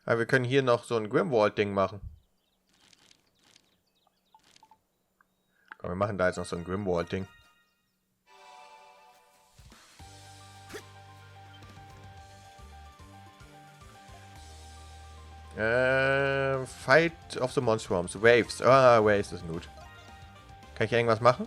Aber wir können hier noch so ein Grimwald-Ding machen. Komm, wir machen da jetzt noch so ein Grimwald-Ding. Fight of the Monstums. Waves. Ah, Waves ist gut. Kann ich irgendwas machen?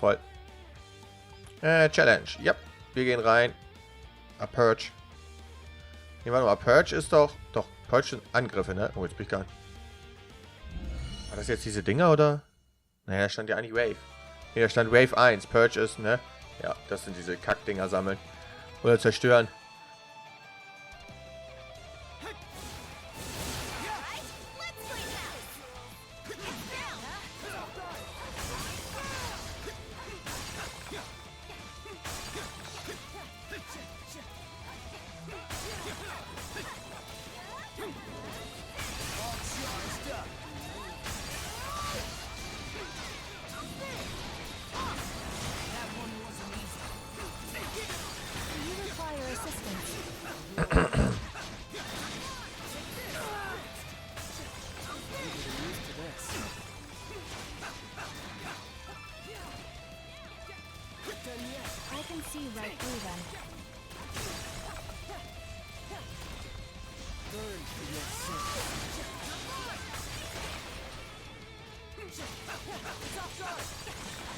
Voll. Challenge. Ja, wir gehen rein. A Purge. Nee, warte mal, Purge ist doch... Doch, Purge sind Angriffe, ne? Oh, jetzt bin ich gar nicht. War das jetzt diese Dinger, oder? Naja, da stand ja eigentlich Wave. Nee, da stand Wave 1. Purge ist, ne? Ja, das sind diese Kackdinger sammeln. Oder zerstören.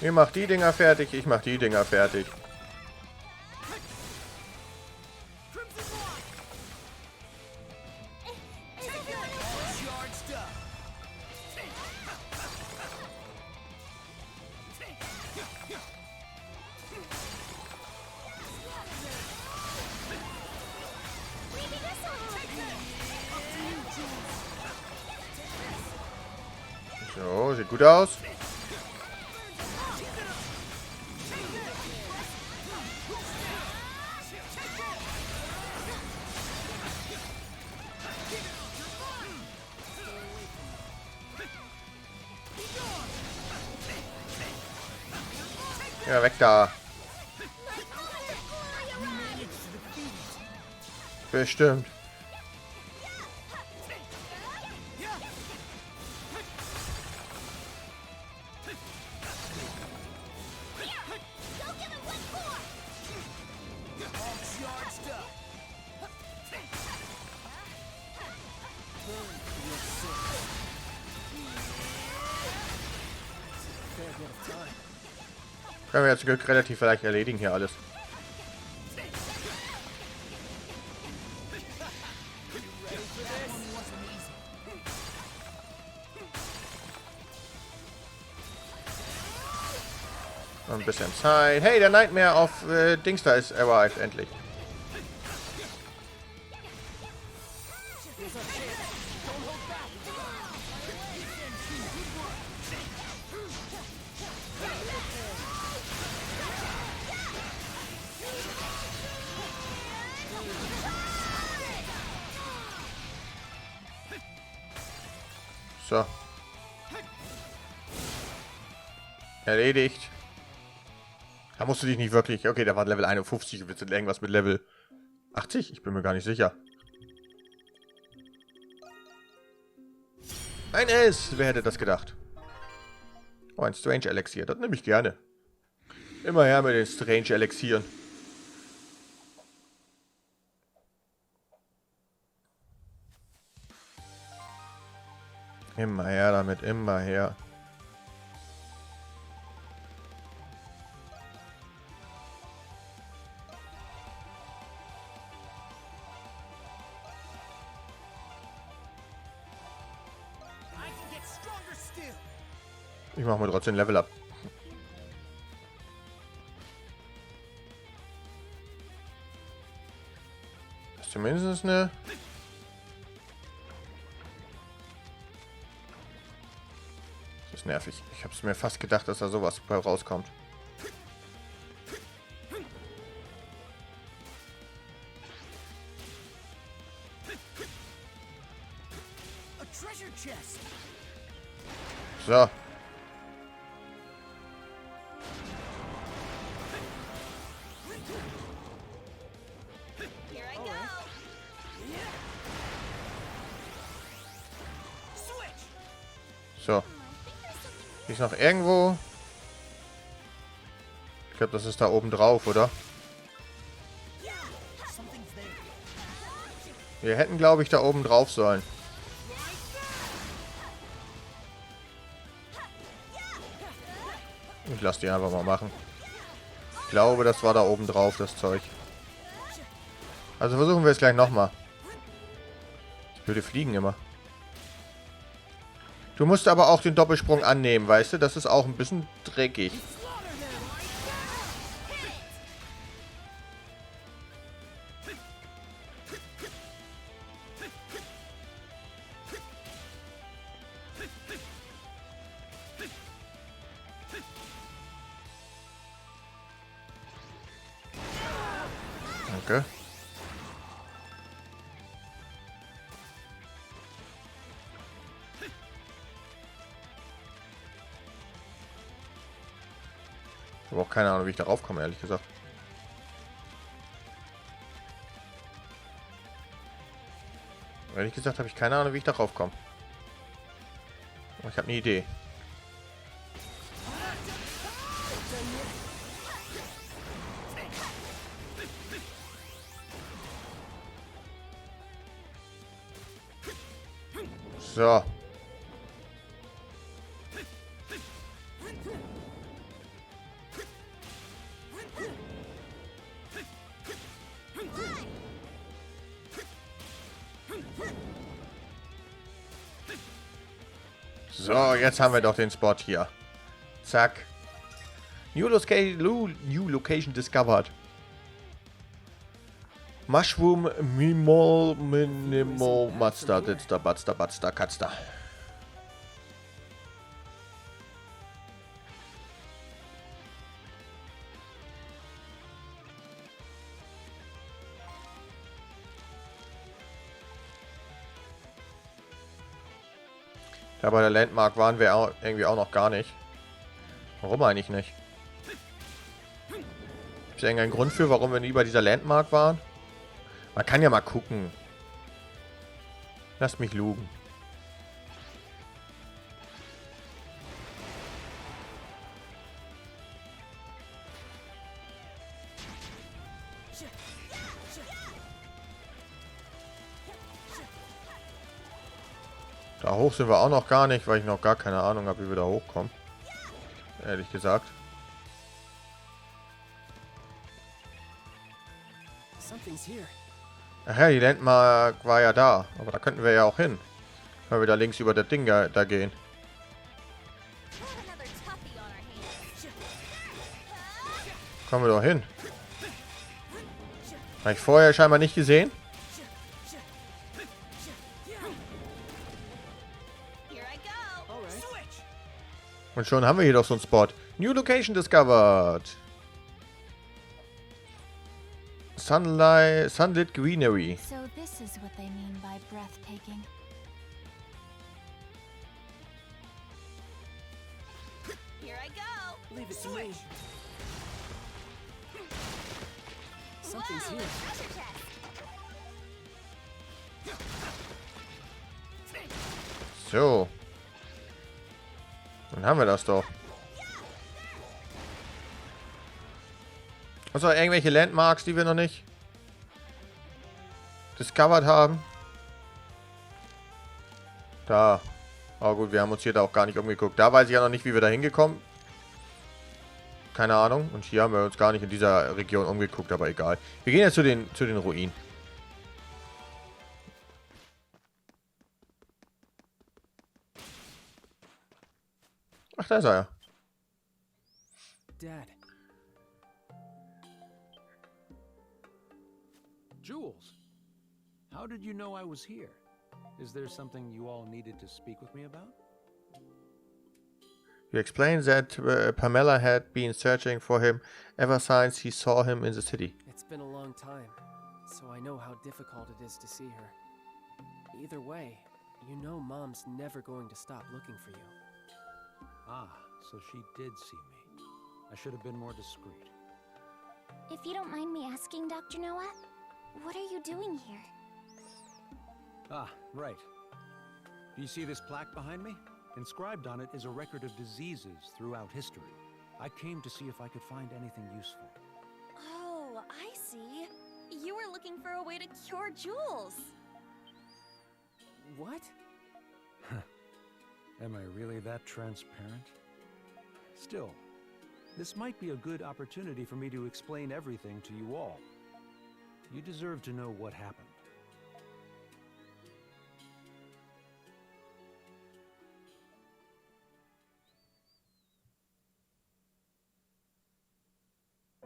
Ihr macht die Dinger fertig, ich mach die Dinger fertig. So, sieht gut aus. Ja, weg da. Bestimmt. Können wir jetzt Glück relativ leicht erledigen hier alles. Noch ein bisschen Zeit. Hey, der Nightmare auf Dings da ist arrived, endlich. So. Erledigt. Da musst du dich nicht wirklich... Okay, da war Level 51. Willst du irgendwas mit Level 80? Ich bin mir gar nicht sicher. Ein S! Wer hätte das gedacht? Oh, ein Strange Elixier. Das nehme ich gerne. Immer her mit den Strange Elixieren. Immer her damit, immer her. Ich mache mir trotzdem Level up. Das ist zumindest eine... Das ist nervig. Ich habe es mir fast gedacht, dass da sowas bei rauskommt. So. So. Ist noch irgendwo? Ich glaube, das ist da oben drauf, oder? Wir hätten, glaube ich, da oben drauf sollen. Ich lasse die einfach mal machen. Ich glaube, das war da oben drauf, das Zeug. Also versuchen wir es gleich nochmal. Ich würde fliegen immer. Du musst aber auch den Doppelsprung annehmen, weißt du? Das ist auch ein bisschen dreckig. Danke. Ich habe auch keine Ahnung, wie ich darauf komme, ehrlich gesagt. Ehrlich gesagt habe ich keine Ahnung, wie ich darauf komme. Aber ich habe eine Idee. So. So, jetzt haben wir doch den Spot hier. Zack. New location discovered. Mushroom Minimal Matsta Ditsta Batsta Batsta Katzda. Ja, bei der Landmark waren wir auch irgendwie auch noch gar nicht. Warum eigentlich nicht? Gibt es irgendeinen Grund für, warum wir nie bei dieser Landmark waren? Man kann ja mal gucken. Lasst mich lügen. Da hoch sind wir auch noch gar nicht, weil ich noch gar keine Ahnung habe, wie wir da hochkommen. Ehrlich gesagt. Ach ja, die Landmark war ja da. Aber da könnten wir ja auch hin. Können wir da links über das Ding da gehen. Kommen wir doch hin. Habe ich vorher scheinbar nicht gesehen. Und schon haben wir hier doch so einen Spot. New location discovered. Sunlit greenery. So this is what they mean by breathtaking. Here I go. Leave it to me. Something's here. So. Dann haben wir das doch. Also irgendwelche Landmarks, die wir noch nicht discovered haben. Da. Aber gut, wir haben uns hier da auch gar nicht umgeguckt. Da weiß ich ja noch nicht, wie wir da hingekommen. Keine Ahnung. Und hier haben wir uns gar nicht in dieser Region umgeguckt, aber egal. Wir gehen jetzt zu den Ruinen. Ach, da ist er ja. Dad. Jules, how did you know I was here? Is there something you all needed to speak with me about? You explained that Pamela had been searching for him ever since he saw him in the city. It's been a long time, so I know how difficult it is to see her. Either way, You know Mom's never going to stop looking for you. Ah, so she did see me. I should have been more discreet. If you don't mind me asking, Dr. Noah, what are you doing here? Ah, right. Do you see this plaque behind me? Inscribed on it is a record of diseases throughout history. I came to see if I could find anything useful. Oh, I see. You were looking for a way to cure Jules. What? Am I really that transparent? Still, this might be a good opportunity for me to explain everything to you all. You deserve to know what happened.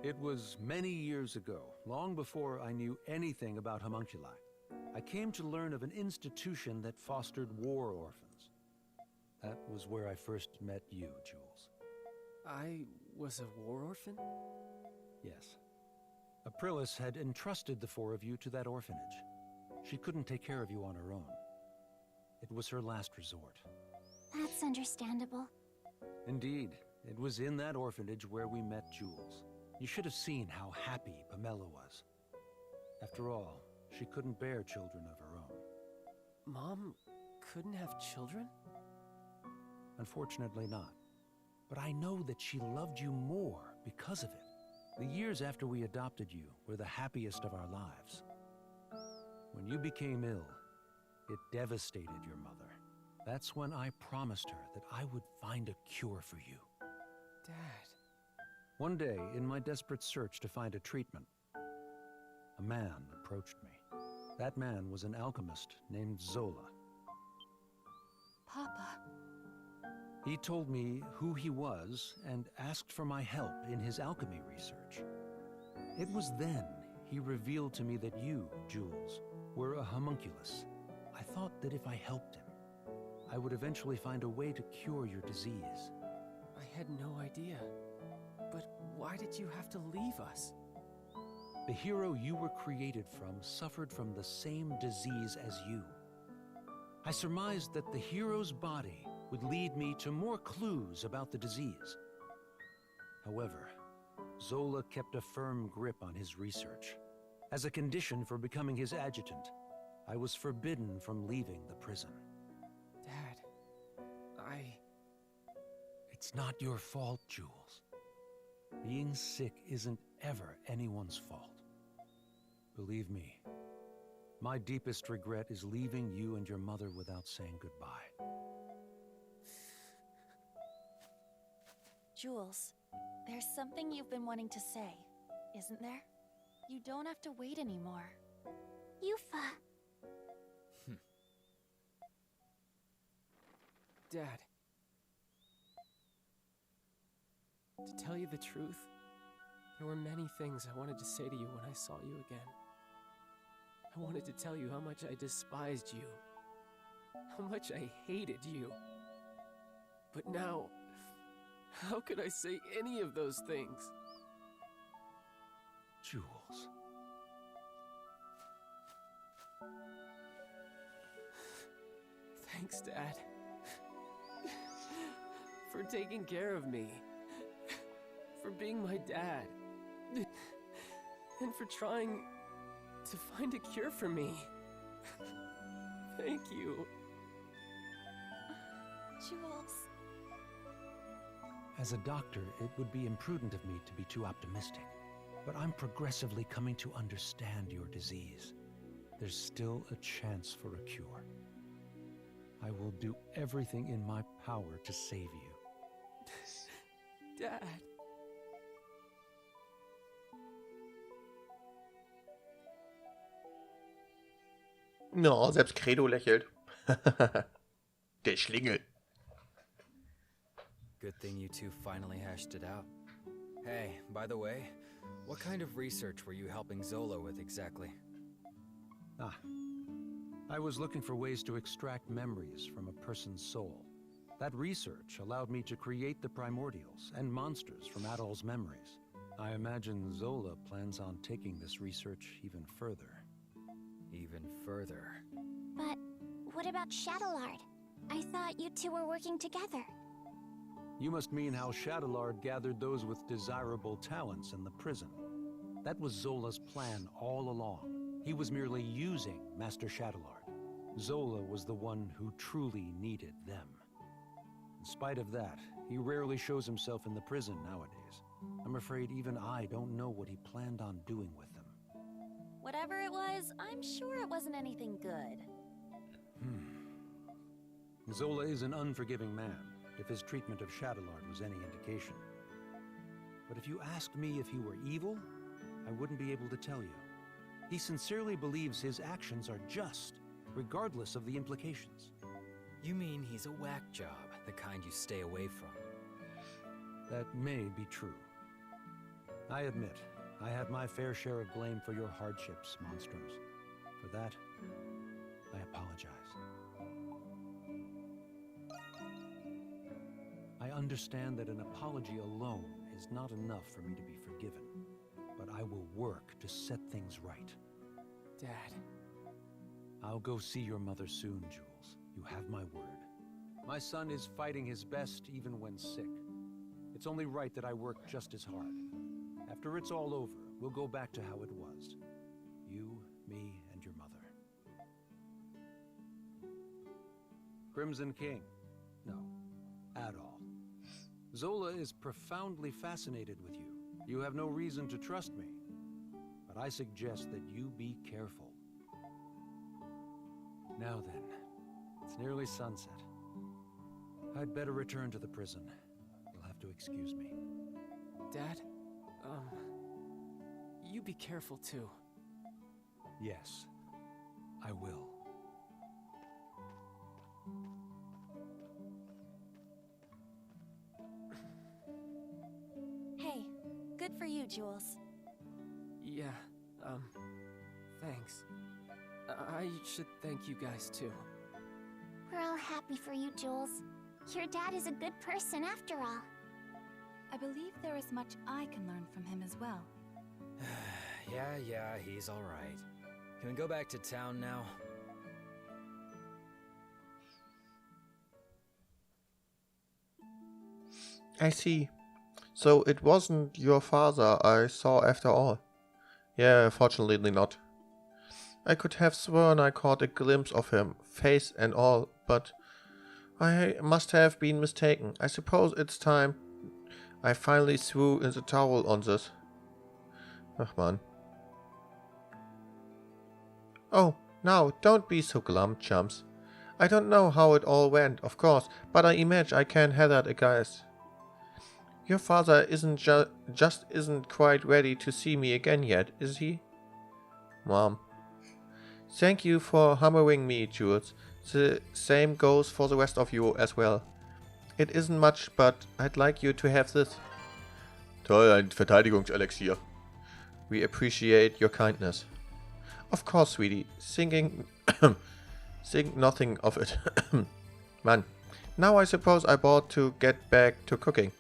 It was many years ago, long before I knew anything about homunculi. I came to learn of an institution that fostered war orphans. That was where I first met you, Jules. I was a war orphan? Yes. Aprilis had entrusted the four of you to that orphanage. She couldn't take care of you on her own. It was her last resort. That's understandable. Indeed, it was in that orphanage where we met Jules. You should have seen how happy Pamela was. After all, she couldn't bear children of her own. Mom couldn't have children? Unfortunately not. But I know that she loved you more because of it. The years after we adopted you were the happiest of our lives. When you became ill, it devastated your mother. That's when I promised her that I would find a cure for you. Dad. One day, in my desperate search to find a treatment, a man approached me. That man was an alchemist named Zola. Papa. He told me who he was and asked for my help in his alchemy research. It was then he revealed to me that you, Jules, were a homunculus. I thought that if I helped him, I would eventually find a way to cure your disease. I had no idea. But why did you have to leave us? The hero you were created from suffered from the same disease as you. I surmised that the hero's body would lead me to more clues about the disease. However, Zola kept a firm grip on his research. As a condition for becoming his adjutant, I was forbidden from leaving the prison. Dad, It's not your fault, Jules. Being sick isn't ever anyone's fault. Believe me, my deepest regret is leaving you and your mother without saying goodbye. Jules, there's something you've been wanting to say, isn't there? You don't have to wait anymore. Yufa. Dad. To tell you the truth, there were many things I wanted to say to you when I saw you again. I wanted to tell you how much I despised you, how much I hated you. But now, how could I say any of those things? Jules. Thanks, Dad. For taking care of me. For being my dad. And for trying to find a cure for me. Thank you. Jules. As a doctor, it would be imprudent of me to be too optimistic. But I'm progressively coming to understand your disease. There's still a chance for a cure. I will do everything in my power to save you. Dad. No, selbst Credo lächelt. Der Schlingel. Good thing you two finally hashed it out. Hey, by the way, what kind of research were you helping Zola with exactly? I was looking for ways to extract memories from a person's soul. That research allowed me to create the primordials and monsters from Adol's memories. I imagine Zola plans on taking this research even further. Even further. But What about Shadowlord? I thought you two were working together. You must mean how Shadowlord gathered those with desirable talents in the prison. That was Zola's plan all along. He was merely using Master Shadowlord. Zola was the one who truly needed them. In spite of that, he rarely shows himself in the prison nowadays. I'm afraid even I don't know what he planned on doing with them. Whatever it was, I'm sure it wasn't anything good. Zola is an unforgiving man, if his treatment of Shadowlord was any indication. But if you asked me if he were evil, I wouldn't be able to tell you. He sincerely believes his actions are just, regardless of the implications. You mean he's a whack job, the kind you stay away from? That may be true. I admit, I had my fair share of blame for your hardships, Monstums. For that, I apologize. I understand that an apology alone is not enough for me to be forgiven, but I will work to set things right. Dad. I'll go see your mother soon, Jules. You have my word. My son is fighting his best even when sick. It's only right that I work just as hard. After it's all over, we'll go back to how it was. You, me, and your mother. Crimson King. No, Adol. Zola is profoundly fascinated with you. You have no reason to trust me, but I suggest that you be careful. Now then, it's nearly sunset. I'd better return to the prison. You'll have to excuse me. Dad, you be careful too. Yes, I will. Hey, good for you, Jules. Yeah, thanks. I should thank you guys too. We're all happy for you, Jules. Your dad is a good person after all. I believe there is much I can learn from him as well. Yeah, he's all right. Can we go back to town now? I see. So it wasn't your father I saw after all. Yeah, fortunately not. I could have sworn I caught a glimpse of him, face and all, but I must have been mistaken. I suppose it's time I finally threw in the towel on this. Ach man. Oh, now, don't be so glum, chums. I don't know how it all went, of course, but I imagine I can hazard a guess. Your father isn't just isn't quite ready to see me again yet, is he? Mom. Thank you for humoring me, Jules. The same goes for the rest of you as well. It isn't much, but I'd like you to have this. Toll, ein Verteidigungselixier. We appreciate your kindness. Of course, sweetie. Think nothing of it. Man. Now I suppose I ought to get back to cooking.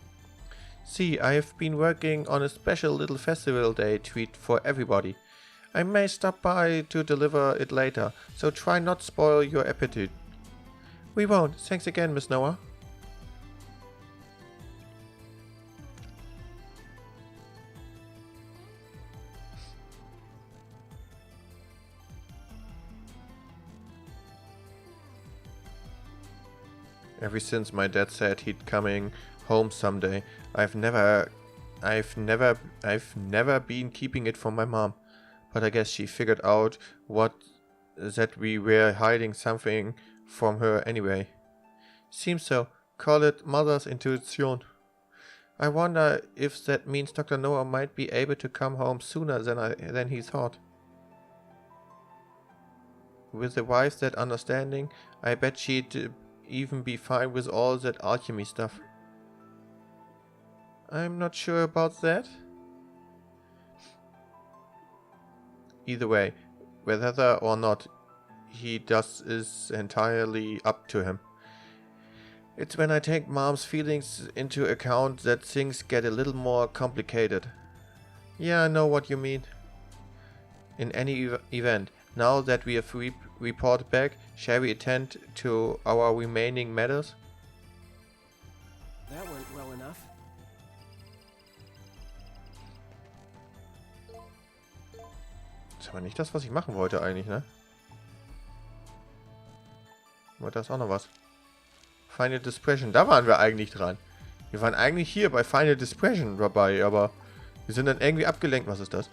See, I have been working on a special little festival day treat for everybody. I may stop by to deliver it later, so try not spoil your appetite. We won't. Thanks again, Miss Noah. Ever since my dad said he'd coming home someday, I've never been keeping it from my mom. But I guess she figured out that we were hiding something from her anyway. Seems so. Call it mother's intuition. I wonder if that means Dr. Noah might be able to come home sooner than he thought. With a wife that understanding, I bet she'd even be fine with all that alchemy stuff. I'm not sure about that. Either way, whether or not he does is entirely up to him. It's when I take Mom's feelings into account that things get a little more complicated. Yeah, I know what you mean. In any event, now that we are report back? Shall we attend to our remaining matters? That went well enough. Das ist aber nicht das, was ich machen wollte eigentlich, ne? Aber da ist auch noch was. Final Dispersion, da waren wir eigentlich dran. Wir waren eigentlich hier bei Final Dispersion dabei, aber wir sind dann irgendwie abgelenkt. Was ist das?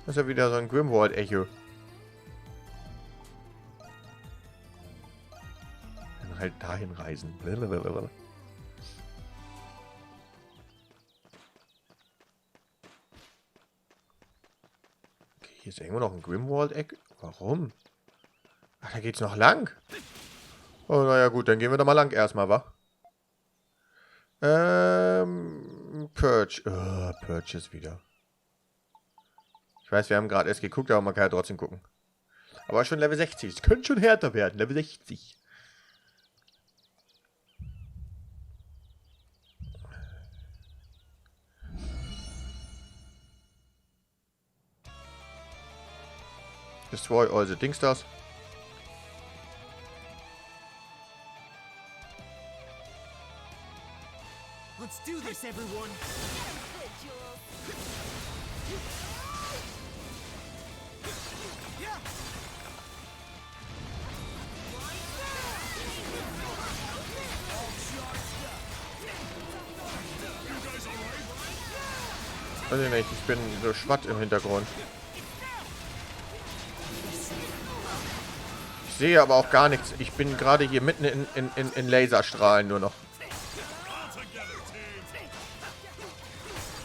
Das ist ja wieder so ein Grimwald-Echo. Dann halt dahin reisen. Blablabla. Okay, hier ist irgendwo noch ein Grimwald-Echo. Warum? Ach, da geht's noch lang. Oh, naja, gut, dann gehen wir da mal lang erstmal, wa? Purge. Oh, Purge ist wieder. Ich weiß, wir haben gerade erst geguckt, aber man kann ja trotzdem gucken. Aber schon Level 60. Es könnte schon härter werden. Level 60. Destroy all the Dingsters. Let's do this, everyone! Weiß ich nicht, ich bin so schwatt im Hintergrund. Ich sehe aber auch gar nichts. Ich bin gerade hier mitten in Laserstrahlen nur noch.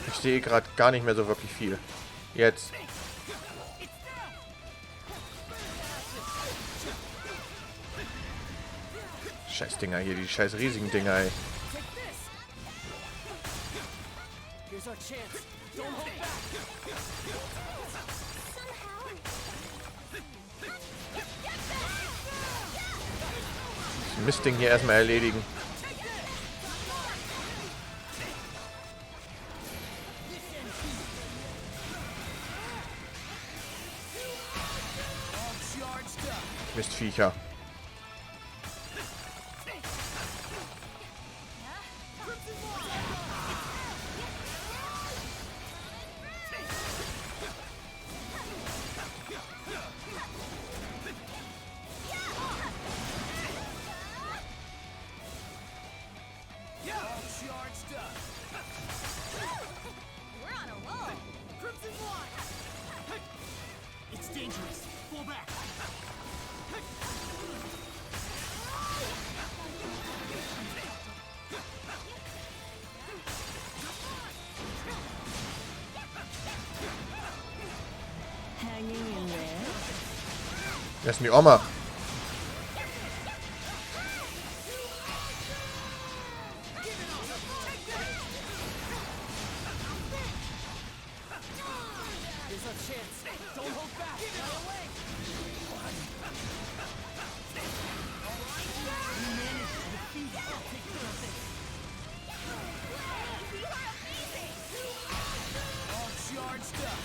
Ich sehe gerade gar nicht mehr so wirklich viel. Jetzt. Scheiß Dinger hier, die scheiß riesigen Dinger, ey. Das Mistding hier erstmal erledigen. Mistviecher. Das ist die Oma.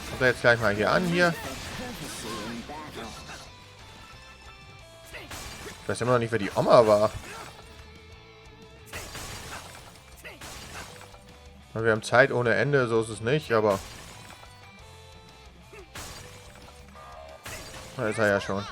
Kommt er jetzt gleich mal hier an, hier. Ich weiß immer noch nicht, wer die Oma war. Wir haben Zeit ohne Ende, so ist es nicht, aber... Da ist er ja schon.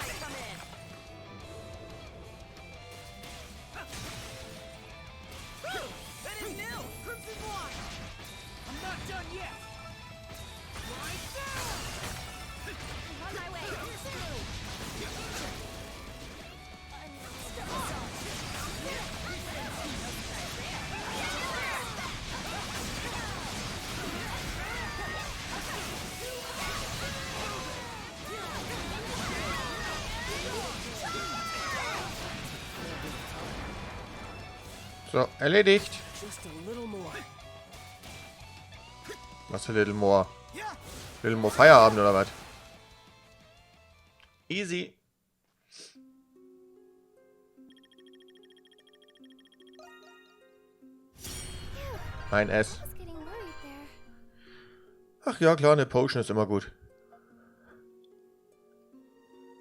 So, erledigt. Was für Little More? Little More Feierabend oder was? Easy. Ein S. Ach ja, klar, eine Potion ist immer gut.